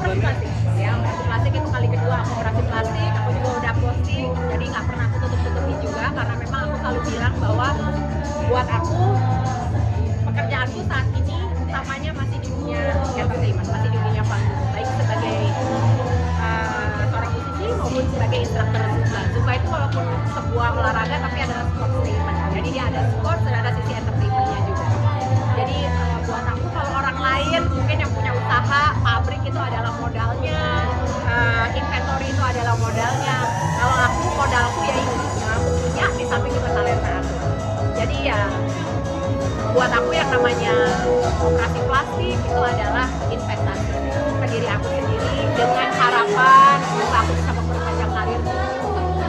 operasi plastik. Ya, operasi plastik itu kali kedua aku operasi plastik. Aku juga udah posting, jadi nggak pernah aku tutup-tutupin juga karena memang aku selalu bilang bahwa buat aku pekerjaanku saat ini utamanya masih di dunia entertainment, masih di dunia panggung, baik sebagai seorang musisi maupun sebagai instruktur Zumba. Zumba itu walaupun sebuah olahraga tapi adalah sport statement. Jadi dia ada sport dan ada sisi entertainmentnya juga. Jadi buat aku kalau orang lain mungkin yang punya usaha, pabrik itu adalah modalnya, inventory itu adalah modalnya. Kalau aku modalku ya ini yang aku punya di samping juga talenta aku. Jadi ya buat aku yang namanya operasi plastik itu adalah investasi ke diri aku sendiri dengan harapan semoga aku bisa memperpanjang karirku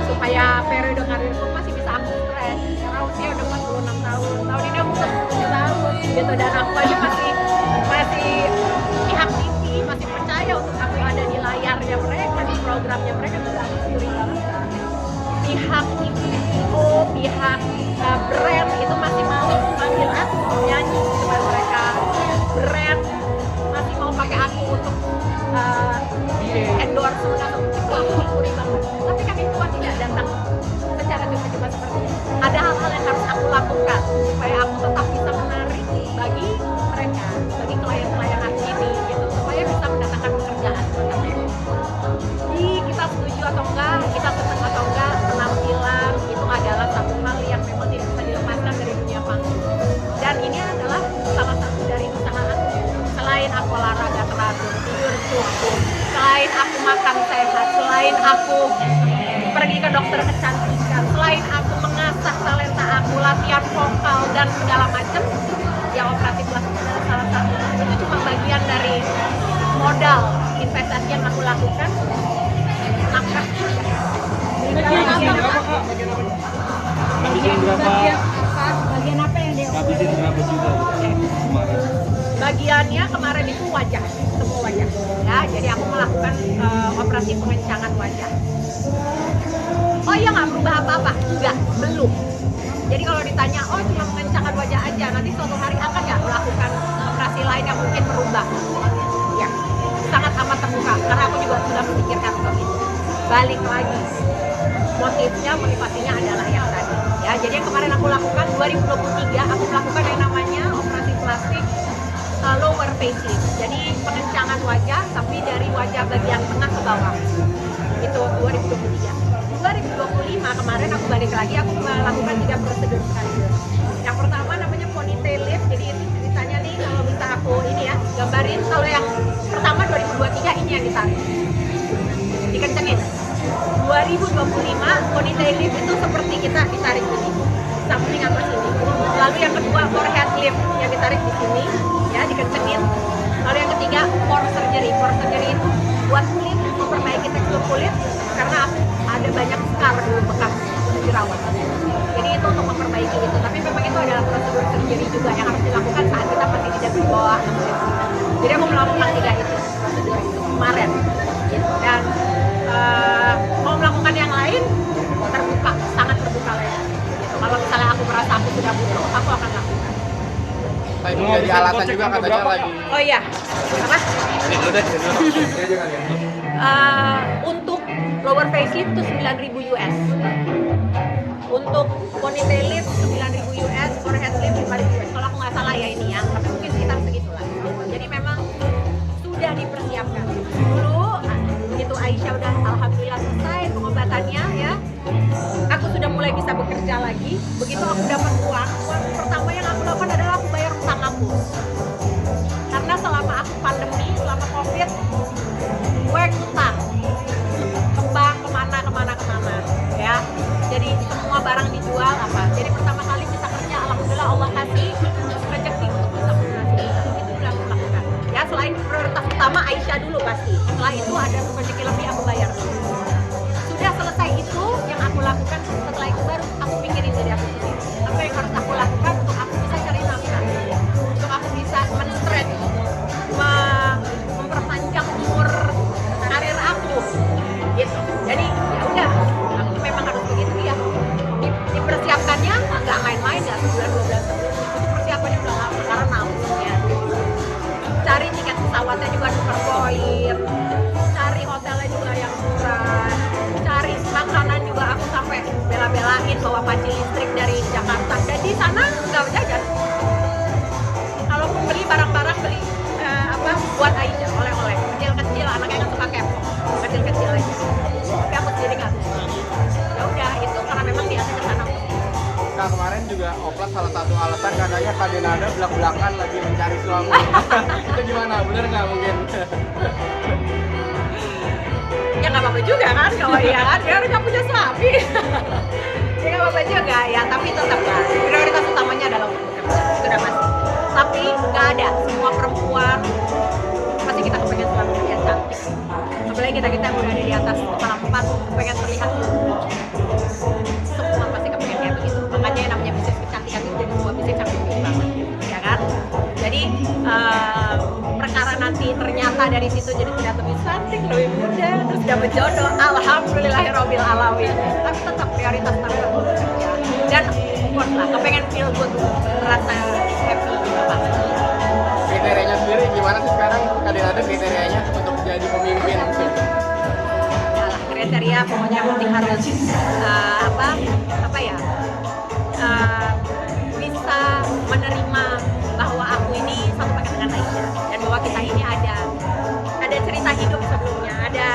supaya periode karirku masih bisa aku stretch karena usia udah 46 tahun ini aku 40 tahun gitu dan aku aja masih pihak TV masih percaya untuk aku ada di layarnya mereka di programnya mereka juga aku syukuri banget pihak IPO, pihak brand itu masih mau panggil aku nyanyi depan mereka brand masih mau pakai aku untuk endorsement atau itu aku syukuri banget tapi kan itu tidak datang secara tiba-tiba seperti itu ada hal-hal yang harus aku lakukan supaya aku tetap bisa menarik bagi mereka bagi klien-klien aku ini gitu supaya bisa mendatangkan pekerjaan jadi kita setuju atau enggak kita senang atau enggak penampilan itu adalah satu hal yang memang tidak bisa dilepaskan dari dunia panggung dan ini adalah salah satu dari usaha aku selain aku olahraga teratur tidur cukup selain aku makan sehat selain aku pergi ke dokter kecantikan selain aku mengasah talenta aku latihan vokal dan segala macam ya operasi plastik adalah salah satu itu cuma bagian dari modal investasi yang aku lakukan langkah bagian apa yang dia bagiannya kemarin itu wajah semua wajah ya jadi aku melakukan operasi pengencangan wajah oh iya nggak berubah apa-apa enggak belum jadi kalau ditanya oh cuma pengencangan wajah aja nanti suatu hari akan nggak melakukan operasi lain yang mungkin merubah ya sangat amat terbuka karena aku juga sudah memikirkan untuk itu balik lagi motivasinya adalah yang tadi ya jadi yang kemarin aku lakukan 2023 aku melakukan yang namanya operasi plastik lower facelift jadi pengencangan wajah tapi dari wajah bagian tengah ke bawah itu 2023 2025 kemarin aku balik lagi aku melakukan 3 prosedur sekaligus yang pertama namanya ponytail lift jadi itu ceritanya nih kalau bisa aku ini ya gambarin kalau yang pertama 2023 ini yang ditarik dikencengin 2025 ponytail lift itu seperti kita ditarik ini samping atas ini lalu yang kedua forehead lift yang ditarik di sini ya dikencengin lalu yang ketiga pore surgery itu buat kulit memperbaiki tekstur kulit karena ada banyak scar dulu bekas jerawat jadi itu untuk memperbaiki itu tapi memang itu adalah prosedur surgery juga yang harus dilakukan saat kita masih tidak di bawah 60 jadi aku melakukan 3 itu prosedur itu kemarin gitu dan mau melakukan yang lain terbuka sangat terbuka lagi gitu. Kalau misalnya aku merasa aku sudah butuh aku akan lakukan ini jadi alasan juga katanya lagi oh iya apa? Untuk lower facelift itu 9.000 US untuk ponytail lift 9.000 US forehead lift 5.000 US kalau aku nggak salah ya ini ya tapi mungkin sekitar segitulah jadi memang sudah dipersiapkan dulu begitu Aisyah udah alhamdulillah selesai pengobatannya ya aku sudah mulai bisa bekerja lagi begitu aku dapat uang pertama yang aku lakukan adalah aku bayar utang aku karena selama aku pandemi selama covid gue utang ke bank kemana ya jadi semua barang dijual apa jadi pertama kali bisa kerja alhamdulillah Allah kasih rezeki untuk bisa melunasi itu udah aku lakukan ya selain prioritas utama Aisyah dulu pasti setelah itu ada rezeki lebih aku bayar sudah selesai itu yang aku lakukan setelah itu baru aku pikirin diri aku sendiri apa yang harus aku lakukan untuk aku bisa cari nafkah untuk aku bisa men-stretch memperpanjang umur karir aku gitu jadi ya udah aku memang harus begitu ya dipersiapkannya nggak main-main ya sebulan 2 bulan sebelum itu persiapannya udah lama karena nausnya cari tiket pesawatnya juga super poin buat Aisyah oleh-oleh kecil-kecil, anaknya kan suka kepo kecil-kecil aja, tapi aku sendiri nggak suka. Ya udah itu karena memang dia ke sana. Kak, kemarin juga Oplas salah satu alasan katanya Kak Denada belak-belakan lagi mencari suami. Itu gimana? Bener nggak mungkin? Ya nggak apa-apa juga kan kalau iya kan dia udah punya suami. Ya nggak apa-apa juga ya, tapi tetap lah prioritas utamanya adalah untuk bekerja, itu udah pasti. Tapi nggak ada, semua perempuan pasti kita kepengen selalu terlihat cantik, apalagi kita yang udah ada di atas kepala 4 kepengen terlihat, semua pasti kepengen kayak begitu. Makanya yang namanya bisnis kecantikan itu jadi sebuah bisnis yang penting banget, ya kan? Jadi perkara nanti ternyata dari situ jadi terlihat lebih cantik, lebih muda, terus dapat jodoh, alhamdulillahirobbil alamin. Tapi tetap prioritas utama bekerja dan of course lah kepengen feel good, merasa happy juga pasti. Kriterianya sendiri gimana sih sekarang? Kak Denada kriterianya untuk jadi pemimpin? Ya lah, kriteria pokoknya penting harus apa ya, bisa menerima bahwa aku ini satu paket dengan Aisyah dan bahwa kita ini ada cerita hidup sebelumnya, ada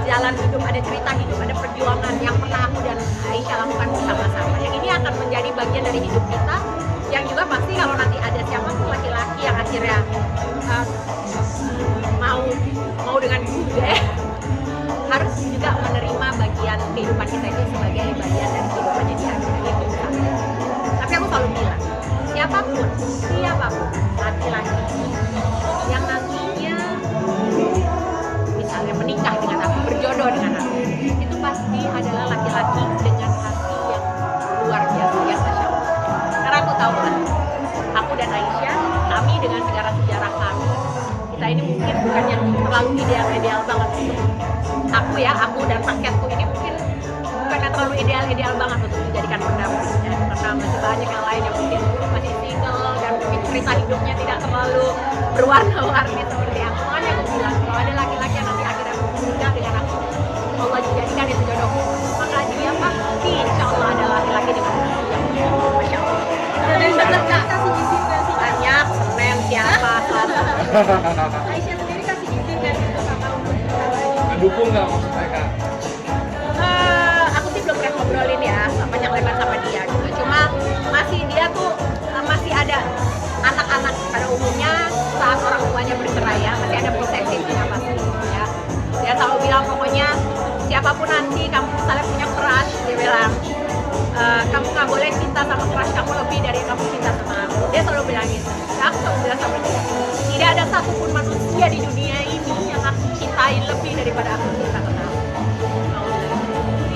jalan hidup, ada cerita hidup, ada perjuangan yang pernah aku dan Aisyah lakukan bersama-sama. Yang ini akan menjadi bagian dari hidup kita, yang juga pasti kalau nanti ada siapapun laki-laki yang akhirnya mau dengan gue harus juga menerima bagian kehidupan kita itu sebagai bagian dari kehidupannya dia. Itu satu. Tapi aku selalu bilang, siapapun laki-laki yang nantinya misalnya menikah dengan aku, berjodoh dengan aku, itu pasti adalah laki-laki dengan hati yang luar biasa, yang masya Allah. Karena aku tahu kan, aku dan Aisyah, kami dengan segala sejarah kami, kita ini mungkin bukan yang terlalu ideal banget untuk aku dan paketku ini mungkin bukan yang terlalu ideal banget untuk dijadikan pendampingnya, karena masih banyak yang lain yang mungkin masih single dan mungkin cerita hidupnya tidak terlalu berwarna-warni seperti aku. Makanya aku bilang kalau ada laki-laki yang nanti akhirnya menikah dengan aku, Allah dijadikan itu jodohku, maka dia pasti insya Allah ada laki-laki dengan hati yang masya Allah. Dan bener Kak, kasih izin nggak sih? Banyak Senin siapa Selasa. Aisyah sendiri kasih izin nggak sih ke Kakak untuk Mendukung nggak maksudnya Kak? Aku sih belum pernah ngobrolin ya panjang lebar sama dia gitu. Cuma dia tuh masih ada anak-anak pada umumnya saat orang tuanya bercerai ya, masih ada posesifnya pasti ya. Dia selalu bilang pokoknya siapapun nanti kamu misalnya punya crush, dia bilang kamu nggak boleh cinta sama crush kamu lebih dari kamu cinta sama aku. Dia selalu bilang gitu. Ya, aku selalu bilang sama dia, tidak ada satupun manusia di dunia ini yang aku cintai lebih daripada aku cinta sama kamu.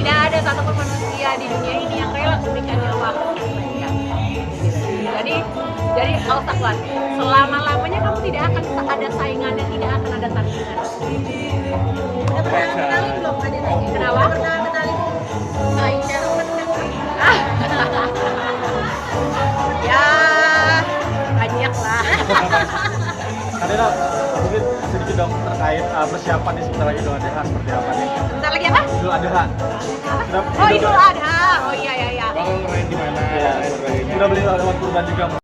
Tidak ada satupun manusia di dunia ini yang rela memberikan nyawa aku. Jadi kalau takwan, selama-lamanya kamu tidak akan ada saingan dan tidak akan ada tandingan. udah pernah kenalin belum Kak Denada? Kenapa? Pernah kenalin Aisyah Ya banyak lah. Kadena mungkin sedikit dong terkait persiapan di sebentar lagi Idul Adha seperti apa nih? Bentar lagi apa? Idul Adha. Oh Idul Adha. Oh iya. Bakal ngerayain di mana? Iya. Udah beli hewan kurban juga.